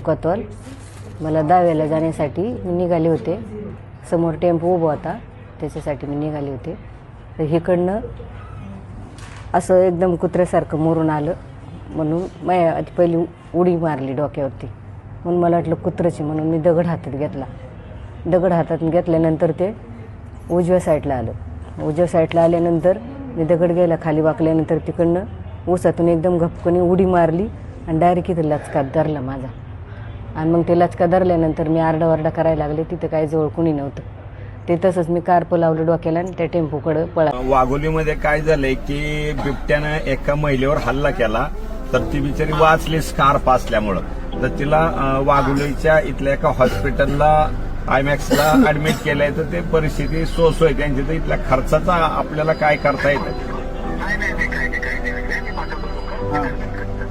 कोतवाल. मला दाव्याला जाण्यासाठी मी निघाले होते. समोर टेम्पो उभा होता, त्याच्यासाठी मी निघाले होते. तर इकडनं असं एकदम कुत्र्यासारखं मोरून आलं म्हणून माझ्या आधी पहिली उडी मारली डोक्यावरती. म्हणून मला वाटलं कुत्रंची, म्हणून मी दगड हातात घेतला. दगड हातात घेतल्यानंतर ते उजव्या साईडला आलं. उजव्या साईडला आल्यानंतर मी दगड घ्यायला खाली वाकल्यानंतर तिकडनं ऊसातून एकदम घपकनी उडी मारली आणि डायरेक्ट इथं लचकात धरला माझा. आणि मग ते लचका धरल्यानंतर मी आरडाओरडा करायला लागले. तिथं काही जवळ कुणी नव्हतं. ते तसंच मी कारपं लावलं डोक्याला आणि त्या टेम्पोकडं पळा. वाघोलीमध्ये काय झालंय की बिबट्यानं एका महिलेवर हल्ला केला, तर ती बिचारी वाचली स्कार्फ असल्यामुळं. तर तिला वाघोलीच्या इथल्या एका हॉस्पिटलला आयमॅक्सला ऍडमिट केलंय. तर ते परिस्थिती सोय त्यांची. तर इथल्या खर्चाचा आपल्याला काय करता येतं?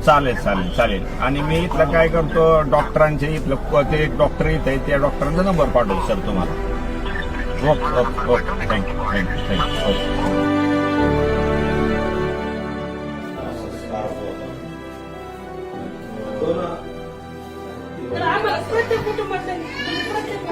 चालेल चालेल चालेल. आणि मी इथलं काय करतो, डॉक्टरांचे इथलं ते एक डॉक्टर येत आहे, त्या डॉक्टरांचा नंबर पाठवतो सर तुम्हाला. Okay okay okay, thank you thank you thank you. तर आम्हाला प्रत्येक कुटुंबातल्या प्रत्येक